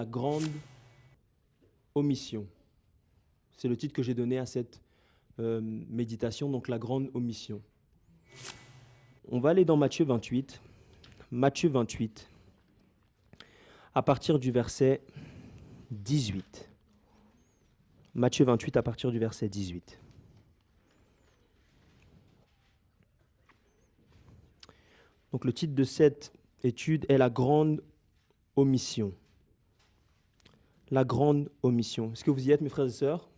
la grande omission. C'est le titre que j'ai donné à cette méditation, donc la grande omission. On va aller dans Matthieu 28. Matthieu 28, à partir du verset 18. Matthieu 28, à partir du verset 18. Donc le titre de cette étude est la grande omission. La grande omission. Est-ce que vous y êtes, mes frères et sœurs?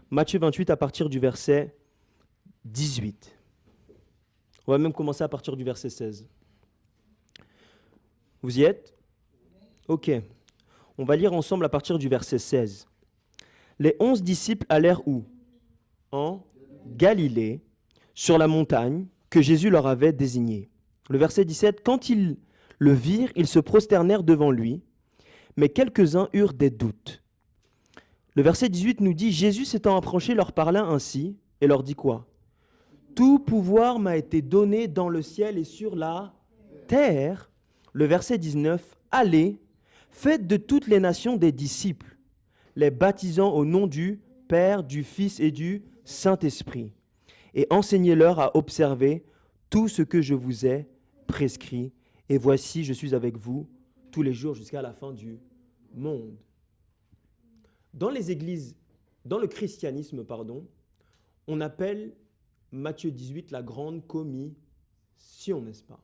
Matthieu 28, à partir du verset 18. On va même commencer à partir du verset 16. Vous y êtes? Ok. On va lire ensemble à partir du verset 16. Les 11 disciples allèrent où? En Galilée, sur la montagne que Jésus leur avait désignée. Le verset 17. Quand ils le virent, ils se prosternèrent devant lui, mais quelques-uns eurent des doutes. Le verset 18 nous dit, Jésus s'étant approché leur parla ainsi, et leur dit quoi? Tout pouvoir m'a été donné dans le ciel et sur la terre. Le verset 19, allez, faites de toutes les nations des disciples, les baptisant au nom du Père, du Fils et du Saint-Esprit, et enseignez-leur à observer tout ce que je vous ai prescrit. Et voici, je suis avec vous tous les jours jusqu'à la fin du monde. Dans les églises, dans le christianisme, on appelle Matthieu 18 la grande commission, n'est-ce pas?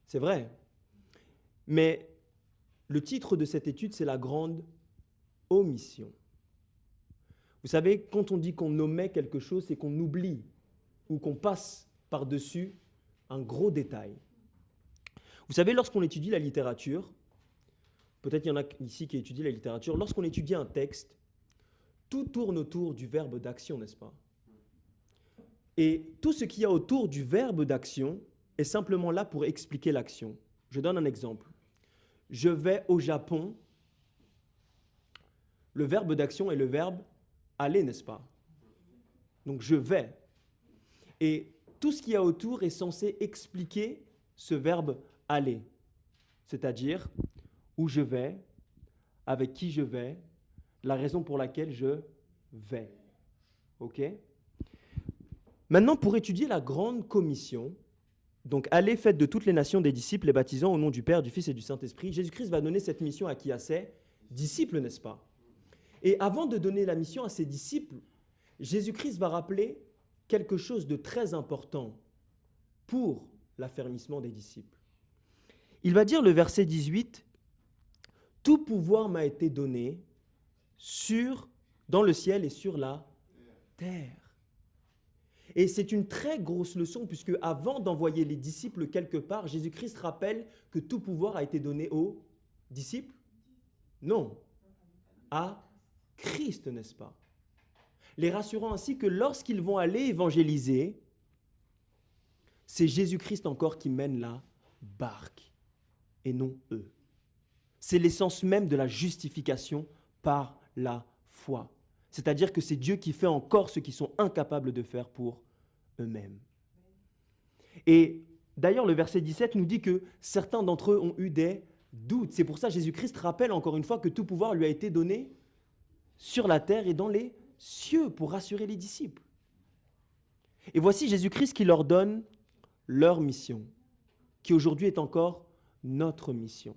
C'est vrai. Mais le titre de cette étude, c'est la grande omission. Vous savez, quand on dit qu'on omet quelque chose, c'est qu'on oublie ou qu'on passe par-dessus un gros détail. Vous savez, lorsqu'on étudie la littérature, peut-être qu'il y en a ici qui étudient la littérature, lorsqu'on étudie un texte, tout tourne autour du verbe d'action, n'est-ce pas? Et tout ce qu'il y a autour du verbe d'action est simplement là pour expliquer l'action. Je donne un exemple. Je vais au Japon. Le verbe d'action est le verbe aller, n'est-ce pas? Donc je vais. Et tout ce qu'il y a autour est censé expliquer ce verbe aller. C'est-à-dire où je vais, avec qui je vais, la raison pour laquelle je vais. OK? Maintenant, pour étudier la grande commission, donc allez, faites de toutes les nations des disciples, les baptisant au nom du Père, du Fils et du Saint-Esprit, Jésus-Christ va donner cette mission à qui? À ses disciples, n'est-ce pas? Et avant de donner la mission à ses disciples, Jésus-Christ va rappeler quelque chose de très important pour l'affermissement des disciples. Il va dire le verset 18, « Tout pouvoir m'a été donné dans le ciel et sur la terre. » Et c'est une très grosse leçon, puisque avant d'envoyer les disciples quelque part, Jésus-Christ rappelle que tout pouvoir a été donné aux disciples? Non, à Christ, n'est-ce pas? Les rassurant ainsi que lorsqu'ils vont aller évangéliser, c'est Jésus-Christ encore qui mène la barque, et non eux. C'est l'essence même de la justification par la foi. C'est-à-dire que c'est Dieu qui fait encore ce qu'ils sont incapables de faire pour eux-mêmes. Et d'ailleurs, le verset 17 nous dit que certains d'entre eux ont eu des doutes. C'est pour ça que Jésus-Christ rappelle encore une fois que tout pouvoir lui a été donné sur la terre et dans les cieux pour rassurer les disciples. Et voici Jésus-Christ qui leur donne leur mission, qui aujourd'hui est encore notre mission.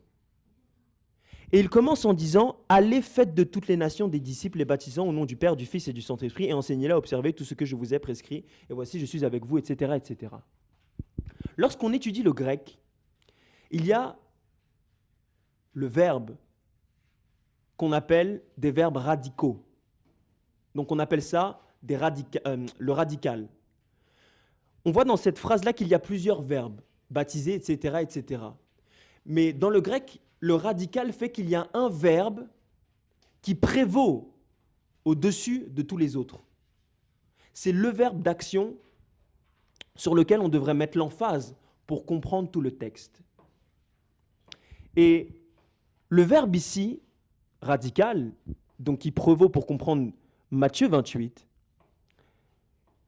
Et il commence en disant, « Allez, faites de toutes les nations des disciples, les baptisant au nom du Père, du Fils et du Saint-Esprit, et enseignez-les à observer tout ce que je vous ai prescrit, et voici, je suis avec vous, etc. etc. » Lorsqu'on étudie le grec, il y a le verbe qu'on appelle des verbes radicaux. Donc on appelle ça le radical. On voit dans cette phrase-là qu'il y a plusieurs verbes, baptiser, etc., etc. Mais dans le grec, le radical fait qu'il y a un verbe qui prévaut au-dessus de tous les autres. C'est le verbe d'action sur lequel on devrait mettre l'emphase pour comprendre tout le texte. Et le verbe ici, radical, donc qui prévaut pour comprendre Matthieu 28,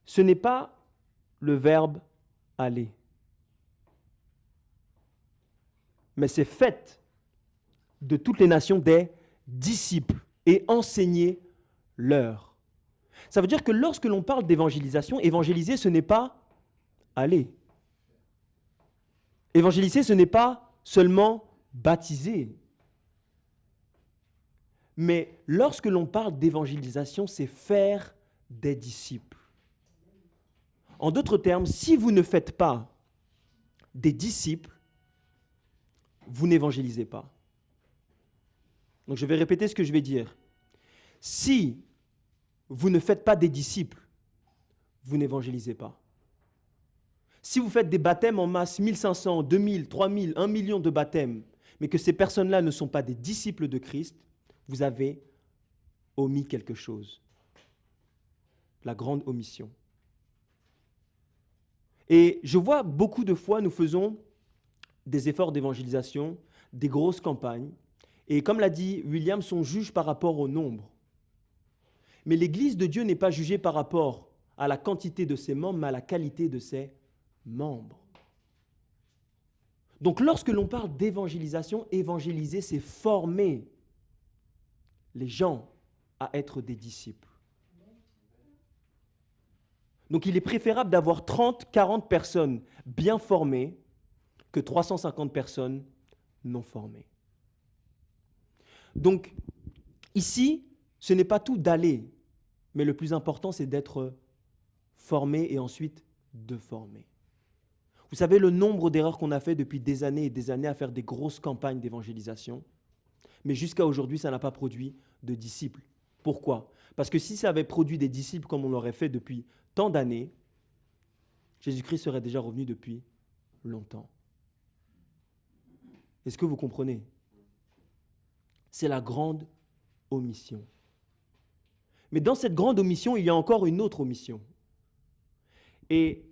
ce n'est pas le verbe aller, mais c'est faites de toutes les nations des disciples et enseignez-leur. Ça veut dire que lorsque l'on parle d'évangélisation, évangéliser, ce n'est pas aller. Évangéliser, ce n'est pas seulement baptiser. Mais lorsque l'on parle d'évangélisation, c'est faire des disciples. En d'autres termes, si vous ne faites pas des disciples, vous n'évangélisez pas. Donc je vais répéter ce que je vais dire. Si vous ne faites pas des disciples, vous n'évangélisez pas. Si vous faites des baptêmes en masse, 1500, 2000, 3000, 1 million de baptêmes, mais que ces personnes-là ne sont pas des disciples de Christ, vous avez omis quelque chose. La grande omission. Et je vois beaucoup de fois, nous faisons des efforts d'évangélisation, des grosses campagnes, et comme l'a dit William, on juge par rapport au nombre. Mais l'Église de Dieu n'est pas jugée par rapport à la quantité de ses membres, mais à la qualité de ses membres. Donc lorsque l'on parle d'évangélisation, évangéliser, c'est former les gens à être des disciples. Donc il est préférable d'avoir 30, 40 personnes bien formées que 350 personnes non formées. Donc ici, ce n'est pas tout d'aller, mais le plus important, c'est d'être formé et ensuite de former. Vous savez le nombre d'erreurs qu'on a fait depuis des années et des années à faire des grosses campagnes d'évangélisation, mais jusqu'à aujourd'hui, ça n'a pas produit de disciples. Pourquoi ? Parce que si ça avait produit des disciples comme on l'aurait fait depuis tant d'années, Jésus-Christ serait déjà revenu depuis longtemps. Est-ce que vous comprenez ? C'est la grande omission. Mais dans cette grande omission, il y a encore une autre omission. Et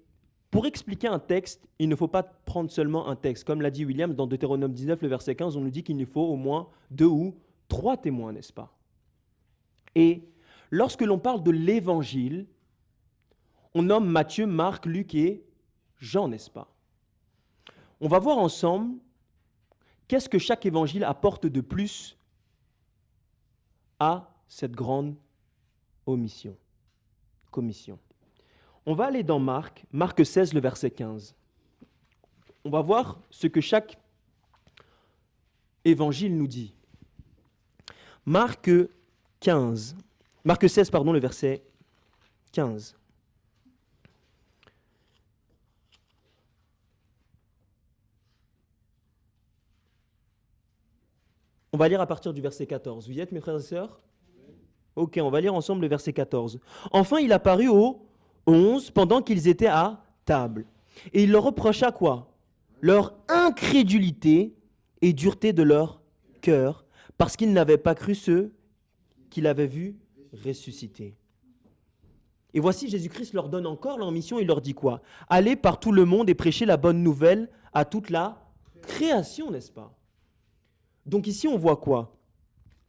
pour expliquer un texte, il ne faut pas prendre seulement un texte. Comme l'a dit William, dans Deutéronome 19, le verset 15, on nous dit qu'il nous faut au moins 2 ou 3 témoins, n'est-ce pas ? Et lorsque l'on parle de l'évangile, on nomme Matthieu, Marc, Luc et Jean, n'est-ce pas ? On va voir ensemble qu'est-ce que chaque évangile apporte de plus à cette grande commission. On va aller dans Marc 16, le verset 15. On va voir ce que chaque évangile nous dit. Marc 16, le verset 15. On va lire à partir du verset 14. Vous y êtes, mes frères et sœurs ? Ok, on va lire ensemble le verset 14. Enfin, il apparut aux 11 pendant qu'ils étaient à table. Et il leur reprocha quoi ? Leur incrédulité et dureté de leur cœur, parce qu'ils n'avaient pas cru ceux qu'il avait vus ressusciter. Et voici, Jésus-Christ leur donne encore leur mission. Il leur dit quoi ? Allez par tout le monde et prêchez la bonne nouvelle à toute la création, n'est-ce pas ? Donc ici, on voit quoi ?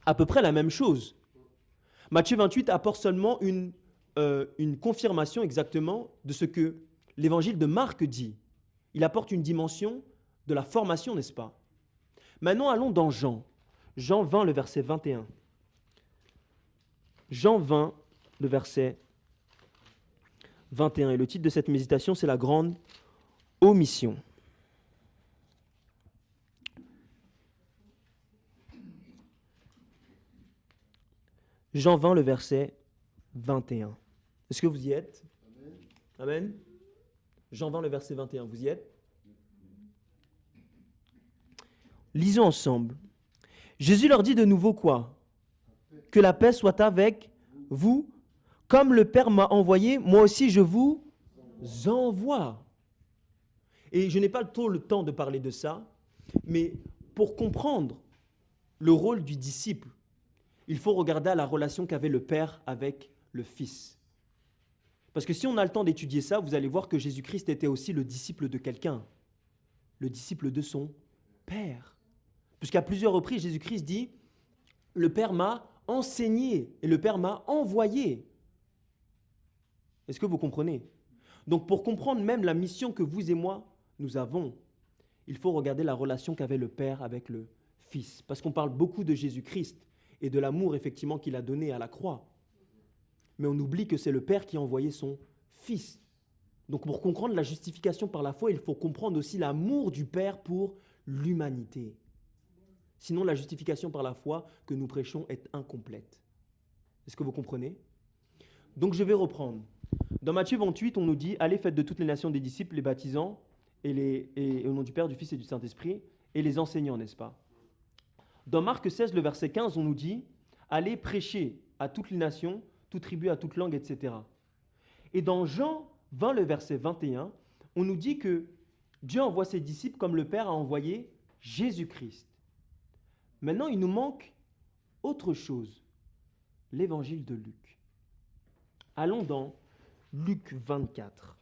À peu près la même chose. Matthieu 28 apporte seulement une confirmation exactement de ce que l'évangile de Marc dit. Il apporte une dimension de la formation, n'est-ce pas ? Maintenant, allons dans Jean. Jean 20, le verset 21. Jean 20, le verset 21. Et le titre de cette méditation, c'est la grande omission. Jean 20, le verset 21. Est-ce que vous y êtes ? Amen. Jean 20, le verset 21. Vous y êtes ? Lisons ensemble. Jésus leur dit de nouveau quoi ? Que la paix soit avec vous. Comme le Père m'a envoyé, moi aussi je vous envoie. Et je n'ai pas trop le temps de parler de ça, mais pour comprendre le rôle du disciple, il faut regarder à la relation qu'avait le Père avec le Fils. Parce que si on a le temps d'étudier ça, vous allez voir que Jésus-Christ était aussi le disciple de quelqu'un, le disciple de son Père. Puisqu'à plusieurs reprises, Jésus-Christ dit « Le Père m'a enseigné et le Père m'a envoyé ». Est-ce que vous comprenez ? Donc pour comprendre même la mission que vous et moi, nous avons, il faut regarder la relation qu'avait le Père avec le Fils. Parce qu'on parle beaucoup de Jésus-Christ et de l'amour effectivement qu'il a donné à la croix. Mais on oublie que c'est le Père qui a envoyé son Fils. Donc pour comprendre la justification par la foi, il faut comprendre aussi l'amour du Père pour l'humanité. Sinon, la justification par la foi que nous prêchons est incomplète. Est-ce que vous comprenez? Donc je vais reprendre. Dans Matthieu 28, on nous dit « Allez, faites de toutes les nations des disciples, les baptisant, et au nom du Père, du Fils et du Saint-Esprit, et les enseignant, n'est-ce pas ?» Dans Marc 16, le verset 15, on nous dit « Allez prêcher à toutes les nations, toute tribu, à toute langue, etc. » Et dans Jean 20, le verset 21, on nous dit que Dieu envoie ses disciples comme le Père a envoyé Jésus-Christ. Maintenant, il nous manque autre chose, l'évangile de Luc. Allons dans Luc 24.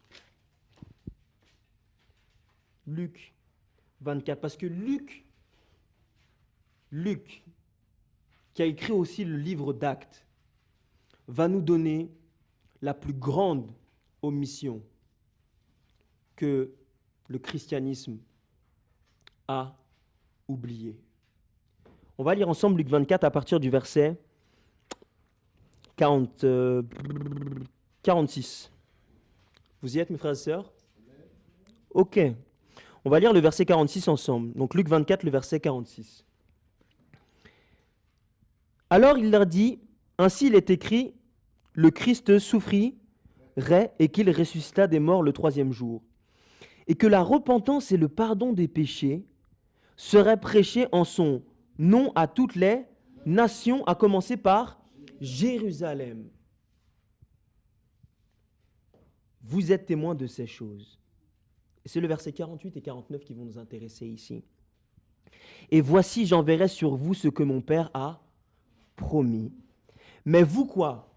Luc 24, parce que Luc, qui a écrit aussi le livre d'Actes, va nous donner la plus grande omission que le christianisme a oubliée. On va lire ensemble Luc 24 à partir du verset 46. Vous y êtes, mes frères et sœurs? Ok. On va lire le verset 46 ensemble. Donc Luc 24, le verset 46. Alors il leur dit, ainsi il est écrit, le Christ souffrirait et qu'il ressuscita des morts le troisième jour, et que la repentance et le pardon des péchés seraient prêchés en son nom à toutes les nations, à commencer par Jérusalem. Vous êtes témoins de ces choses. Et c'est le verset 48 et 49 qui vont nous intéresser ici. Et voici, j'enverrai sur vous ce que mon Père a promis. Mais vous quoi?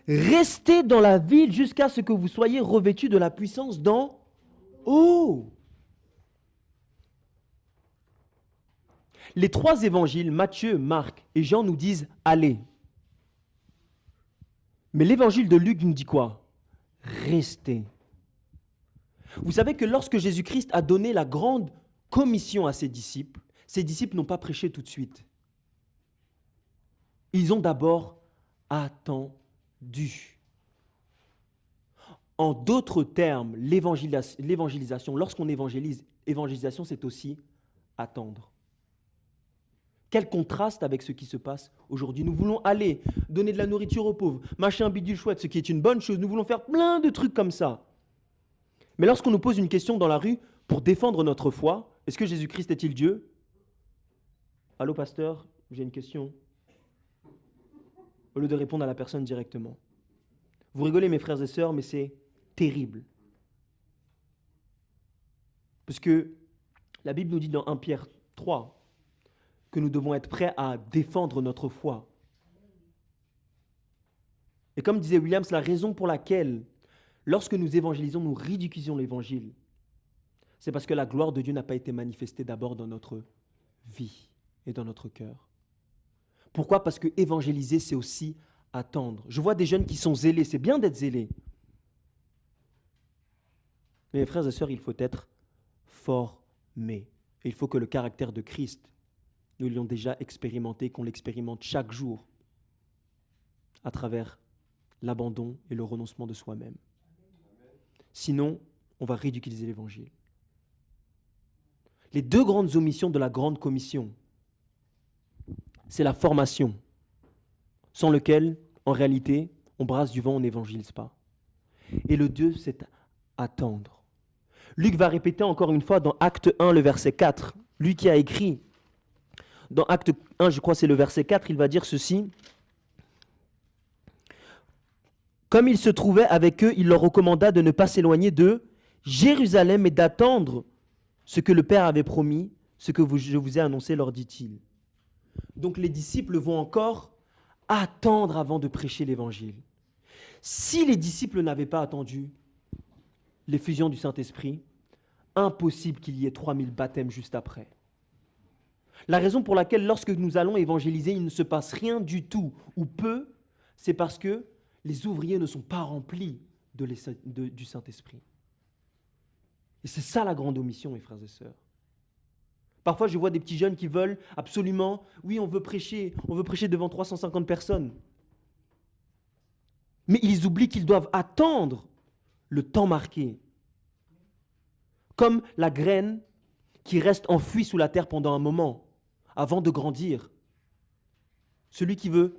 Restez dans la ville jusqu'à ce que vous soyez revêtus de la puissance d'en haut. Les trois évangiles, Matthieu, Marc et Jean, nous disent « allez ». Mais l'évangile de Luc nous dit quoi? Restez. Vous savez que lorsque Jésus-Christ a donné la grande commission à ses disciples n'ont pas prêché tout de suite. Ils ont d'abord attendu. En d'autres termes, l'évangélisation, lorsqu'on évangélise, évangélisation, c'est aussi attendre. Quel contraste avec ce qui se passe aujourd'hui. Nous voulons aller donner de la nourriture aux pauvres, machin bidule chouette, ce qui est une bonne chose. Nous voulons faire plein de trucs comme ça. Mais lorsqu'on nous pose une question dans la rue pour défendre notre foi, est-ce que Jésus-Christ est-il Dieu? Allô pasteur, j'ai une question. Au lieu de répondre à la personne directement. Vous rigolez mes frères et sœurs, mais c'est terrible. Parce que la Bible nous dit dans 1 Pierre 3 que nous devons être prêts à défendre notre foi. Et comme disait William, c'est la raison pour laquelle, lorsque nous évangélisons, nous ridiculisons l'évangile. C'est parce que la gloire de Dieu n'a pas été manifestée d'abord dans notre vie et dans notre cœur. Pourquoi? Parce que évangéliser, c'est aussi attendre. Je vois des jeunes qui sont zélés, c'est bien d'être zélés. Mais mes frères et sœurs, il faut être formés. Et il faut que le caractère de Christ, nous l'ayons déjà expérimenté, qu'on l'expérimente chaque jour à travers l'abandon et le renoncement de soi-même. Sinon, on va ridiculiser l'évangile. Les deux grandes omissions de la grande commission, c'est la formation, sans lequel, en réalité, on brasse du vent, on n'évangélise pas. Et le deux, c'est attendre. Luc va répéter encore une fois dans Acte 1, le verset 4. Lui qui a écrit, dans Acte 1, je crois que c'est le verset 4, il va dire ceci. Comme il se trouvait avec eux, il leur recommanda de ne pas s'éloigner de Jérusalem et d'attendre ce que le Père avait promis, ce que je vous ai annoncé, leur dit-il. Donc les disciples vont encore attendre avant de prêcher l'évangile. Si les disciples n'avaient pas attendu l'effusion du Saint-Esprit, impossible qu'il y ait 3000 baptêmes juste après. La raison pour laquelle lorsque nous allons évangéliser, il ne se passe rien du tout ou peu, c'est parce que les ouvriers ne sont pas remplis du Saint-Esprit. Et c'est ça la grande omission, mes frères et sœurs. Parfois, je vois des petits jeunes qui veulent absolument, oui, on veut prêcher devant 350 personnes. Mais ils oublient qu'ils doivent attendre le temps marqué. Comme la graine qui reste enfouie sous la terre pendant un moment, avant de grandir. Celui qui veut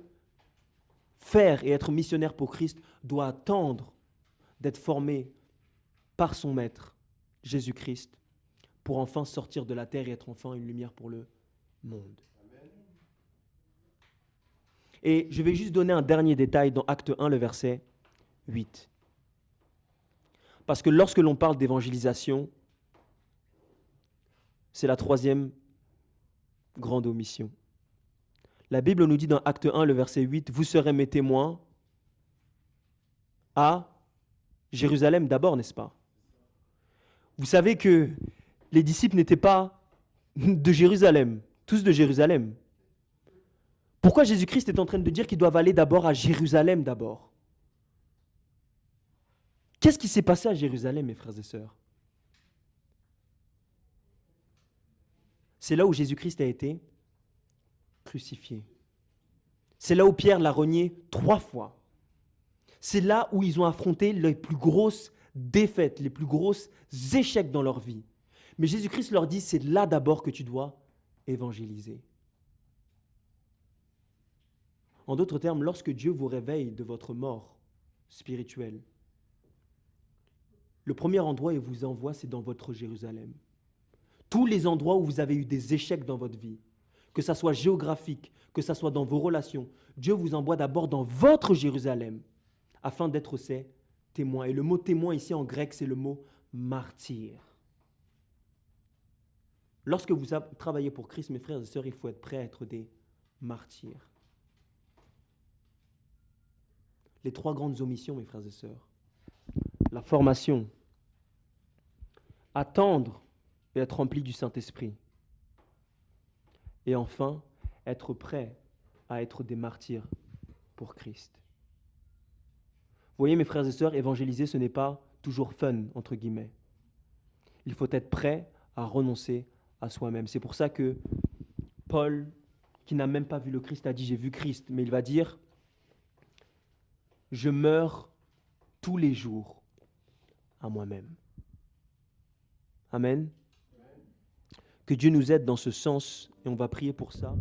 faire et être missionnaire pour Christ doit attendre d'être formé par son Maître, Jésus-Christ, pour enfin sortir de la terre et être enfin une lumière pour le monde. Et je vais juste donner un dernier détail dans Acte 1, le verset 8. Parce que lorsque l'on parle d'évangélisation, c'est la troisième grande omission. La Bible nous dit dans Acte 1, le verset 8, « Vous serez mes témoins à Jérusalem d'abord, n'est-ce pas ?» Vous savez que les disciples n'étaient pas de Jérusalem, tous de Jérusalem. Pourquoi Jésus-Christ est en train de dire qu'ils doivent aller d'abord à Jérusalem d'abord? Qu'est-ce qui s'est passé à Jérusalem, mes frères et sœurs? C'est là où Jésus-Christ a été crucifié. C'est là où Pierre l'a renié 3 fois. C'est là où ils ont affronté les plus grosses défaites, les plus grosses échecs dans leur vie. Mais Jésus-Christ leur dit, c'est là d'abord que tu dois évangéliser. En d'autres termes, lorsque Dieu vous réveille de votre mort spirituelle, le premier endroit où il vous envoie, c'est dans votre Jérusalem. Tous les endroits où vous avez eu des échecs dans votre vie, que ça soit géographique, que ça soit dans vos relations, Dieu vous envoie d'abord dans votre Jérusalem, afin d'être ses témoins. Et le mot témoin ici en grec, c'est le mot martyr. Lorsque vous travaillez pour Christ, mes frères et sœurs, il faut être prêt à être des martyrs. Les 3 grandes omissions, mes frères et sœurs. La formation, attendre et être rempli du Saint-Esprit. Et enfin, être prêt à être des martyrs pour Christ. Vous voyez, mes frères et sœurs, évangéliser, ce n'est pas toujours fun, entre guillemets. Il faut être prêt à renoncer à soi-même. C'est pour ça que Paul, qui n'a même pas vu le Christ, a dit « j'ai vu Christ », mais il va dire « je meurs tous les jours à moi-même ». Amen. Que Dieu nous aide dans ce sens, et on va prier pour ça.